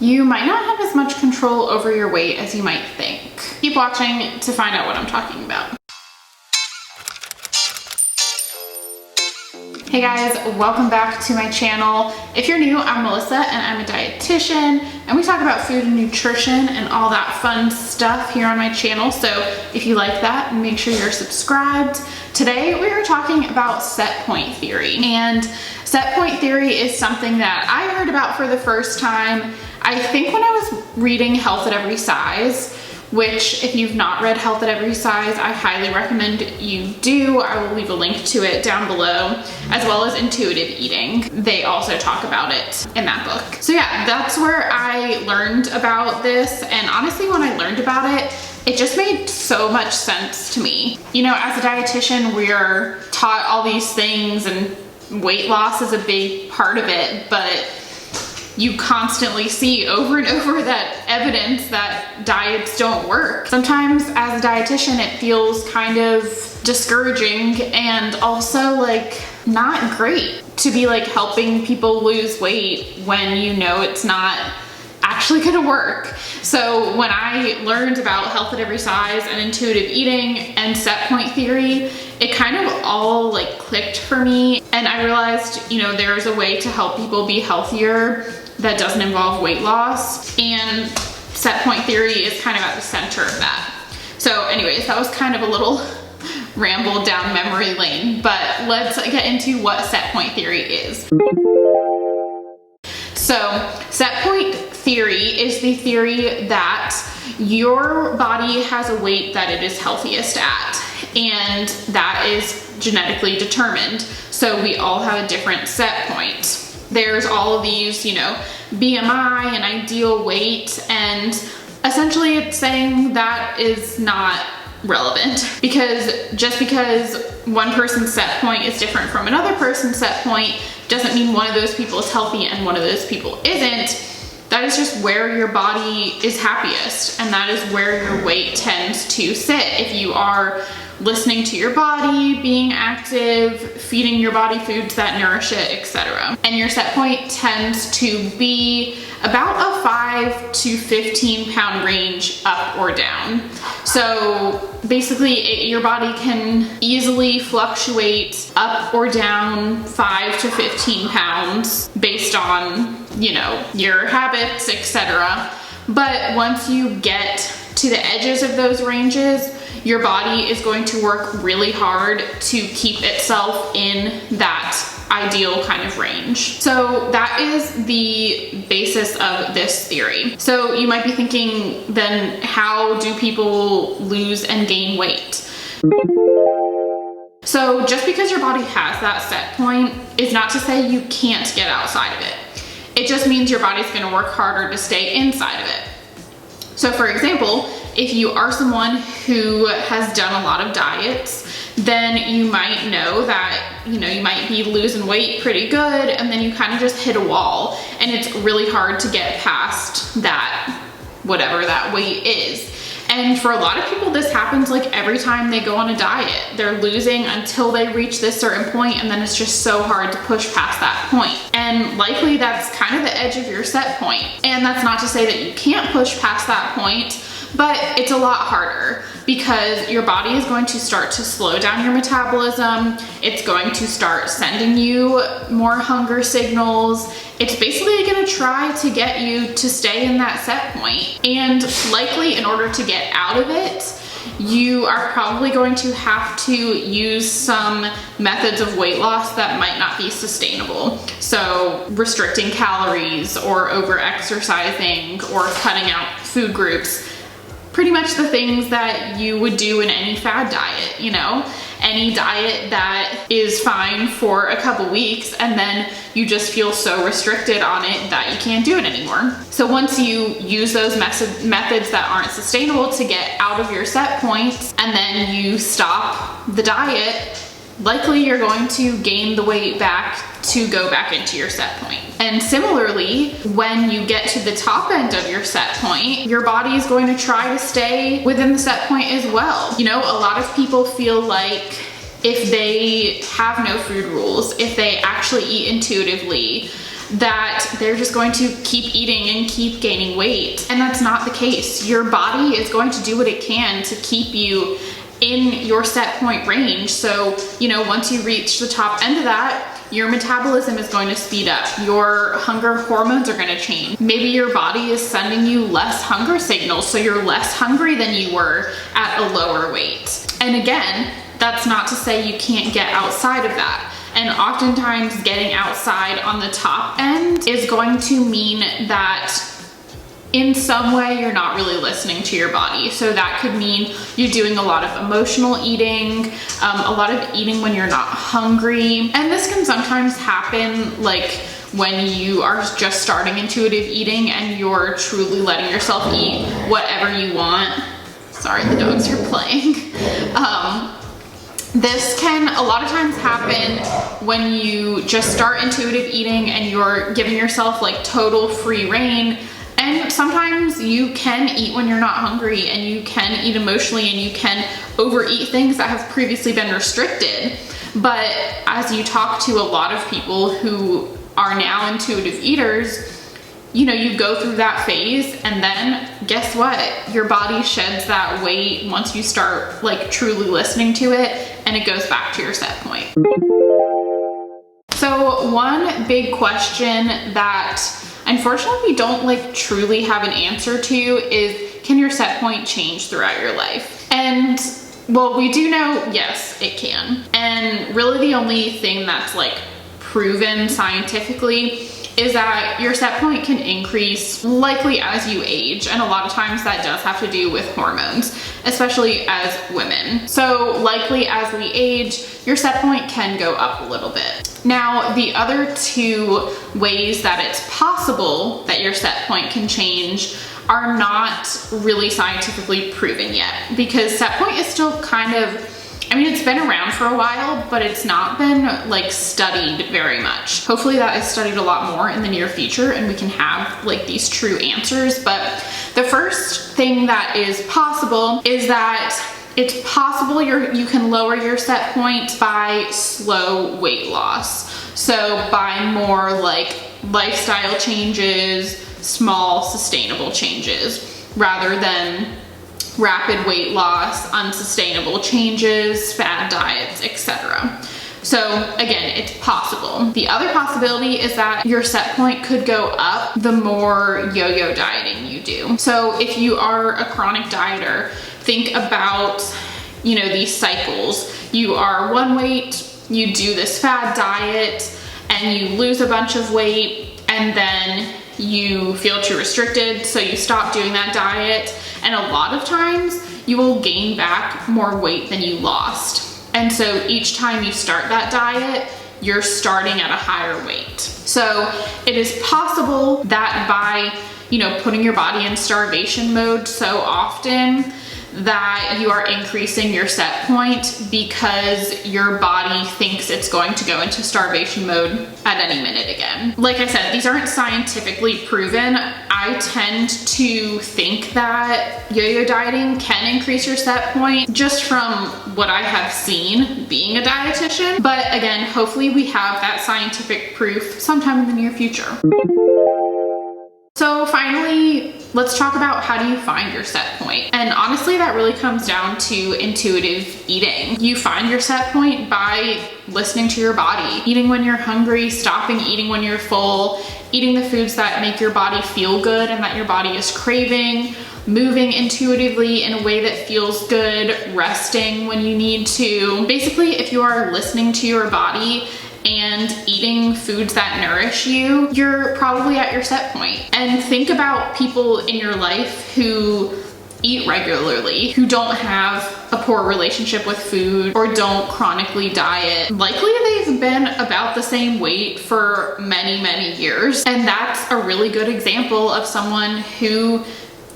You might not have as much control over your weight as you might think. Keep watching to find out what I'm talking about. Hey guys, welcome back to my channel. If you're new, I'm Melissa and I'm a dietitian, and we talk about food and nutrition and all that fun stuff here on my channel. So if you like that, make sure you're subscribed. Today we are talking about set point theory, and set point theory is something that I heard about for the first time, I think when I was reading Health at Every Size, which if you've not read Health at Every Size, I highly recommend you do. I will leave a link to it down below, as well as Intuitive Eating. They also talk about it in that book. So yeah, that's where I learned about this, and honestly when I learned about it, it just made so much sense to me. You know, as a dietitian, we're taught all these things and weight loss is a big part of it, but you constantly see over and over that evidence that diets don't work. Sometimes as a dietitian, it feels kind of discouraging and also like not great to be like helping people lose weight when you know it's not actually gonna work. So when I learned about Health at Every Size and Intuitive Eating and set point theory, it kind of all like clicked for me, and I realized, you know, there's a way to help people be healthier that doesn't involve weight loss, and set point theory is kind of at the center of that. So anyways, that was kind of a little ramble down memory lane, but let's get into what set point theory is. So set point theory is the theory that your body has a weight that it is healthiest at, and that is genetically determined. So we all have a different set point. There's all of these, you know, BMI and ideal weight, and essentially it's saying that is not relevant, because just because one person's set point is different from another person's set point doesn't mean one of those people is healthy and one of those people isn't. That is just where your body is happiest, and that is where your weight tends to sit. If you are listening to your body, being active, feeding your body foods that nourish it, etc. And your set point tends to be about a 5 to 15 pound range up or down. So basically your body can easily fluctuate up or down 5 to 15 pounds based on, you know, your habits, etc. But once you get to the edges of those ranges, your body is going to work really hard to keep itself in that ideal kind of range. So that is the basis of this theory. So you might be thinking, then how do people lose and gain weight? So just because your body has that set point is not to say you can't get outside of it. It just means your body's gonna work harder to stay inside of it. So for example, if you are someone who has done a lot of diets, then you might know that, you know, you might be losing weight pretty good, and then you kind of just hit a wall, and it's really hard to get past that, whatever that weight is. And for a lot of people, this happens like every time they go on a diet. They're losing until they reach this certain point, and then it's just so hard to push past that point. And likely that's kind of the edge of your set point. And that's not to say that you can't push past that point, but it's a lot harder because your body is going to start to slow down your metabolism. It's going to start sending you more hunger signals. It's basically gonna try to get you to stay in that set point. And likely in order to get out of it, you are probably going to have to use some methods of weight loss that might not be sustainable. So restricting calories or over-exercising or cutting out food groups. Pretty much the things that you would do in any fad diet, you know? Any diet that is fine for a couple weeks, and then you just feel so restricted on it that you can't do it anymore. So once you use those methods that aren't sustainable to get out of your set points, and then you stop the diet, likely you're going to gain the weight back to go back into your set point. And similarly, when you get to the top end of your set point, your body is going to try to stay within the set point as well. You know, a lot of people feel like if they have no food rules, if they actually eat intuitively, that they're just going to keep eating and keep gaining weight. And that's not the case. Your body is going to do what it can to keep you in your set point range. So, you know, once you reach the top end of that, your metabolism is going to speed up. Your hunger hormones are going to change. Maybe your body is sending you less hunger signals, so you're less hungry than you were at a lower weight. And again, that's not to say you can't get outside of that. And oftentimes getting outside on the top end is going to mean that in some way you're not really listening to your body. So that could mean you're doing a lot of emotional eating, a lot of eating when you're not hungry. And this can sometimes happen like when you are just starting intuitive eating and you're truly letting yourself eat whatever you want. Sorry, the dogs are playing. This can a lot of times happen when you just start intuitive eating and you're giving yourself like total free reign. And sometimes you can eat when you're not hungry, and you can eat emotionally, and you can overeat things that have previously been restricted. But as you talk to a lot of people who are now intuitive eaters, you know, you go through that phase, and then guess what? Your body sheds that weight once you start like truly listening to it, and it goes back to your set point. So one big question that unfortunately we don't like truly have an answer to is, can your set point change throughout your life? And well, we do know, yes, it can. And really the only thing that's like proven scientifically is that your set point can increase likely as you age. And a lot of times that does have to do with hormones, especially as women. So likely as we age, your set point can go up a little bit. Now, the other two ways that it's possible that your set point can change are not really scientifically proven yet, because set point is still kind of, I mean, it's been around for a while, but it's not been like studied very much. Hopefully that is studied a lot more in the near future and we can have like these true answers. But the first thing that is possible is that it's possible you can lower your set point by slow weight loss. So by more like lifestyle changes, small sustainable changes, rather than rapid weight loss, unsustainable changes, fad diets, etc. So again, it's possible. The other possibility is that your set point could go up the more yo-yo dieting you do. So if you are a chronic dieter, think about, you know, these cycles. You are one weight, you do this fad diet, and you lose a bunch of weight, and then you feel too restricted, so you stop doing that diet. And a lot of times you will gain back more weight than you lost. And so each time you start that diet, you're starting at a higher weight. So it is possible that by, you know, putting your body in starvation mode so often that you are increasing your set point because your body thinks it's going to go into starvation mode at any minute again. Like I said, these aren't scientifically proven. I tend to think that yo-yo dieting can increase your set point just from what I have seen being a dietitian. But again, hopefully we have that scientific proof sometime in the near future. So finally, let's talk about how do you find your set point. And honestly, that really comes down to intuitive eating. You find your set point by listening to your body, eating when you're hungry, stopping eating when you're full, eating the foods that make your body feel good and that your body is craving, moving intuitively in a way that feels good, resting when you need to. Basically, if you are listening to your body and eating foods that nourish you, you're probably at your set point. And think about people in your life who eat regularly, who don't have a poor relationship with food or don't chronically diet. Likely they've been about the same weight for many, many years. And that's a really good example of someone who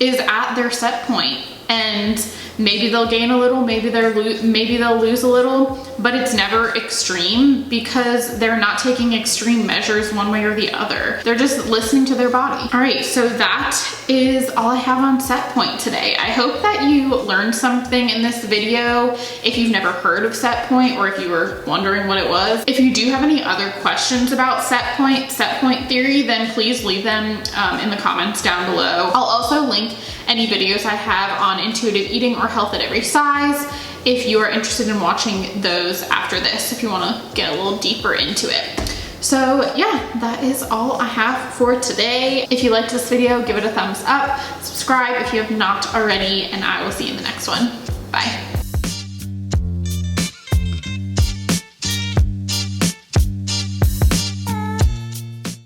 is at their set point. and maybe they'll gain a little, maybe they'll lose a little, but it's never extreme because they're not taking extreme measures one way or the other. They're just listening to their body. All right, so that is all I have on set point today. I hope that you learned something in this video if you've never heard of set point or if you were wondering what it was. If you do have any other questions about set point theory, then please leave them in the comments down below. I'll also link any videos I have on intuitive eating or health at every size if you are interested in watching those after this, if you want to get a little deeper into it. So yeah, that is all I have for today. If you liked this video, give it a thumbs up, subscribe if you have not already, and I will see you in the next one. Bye.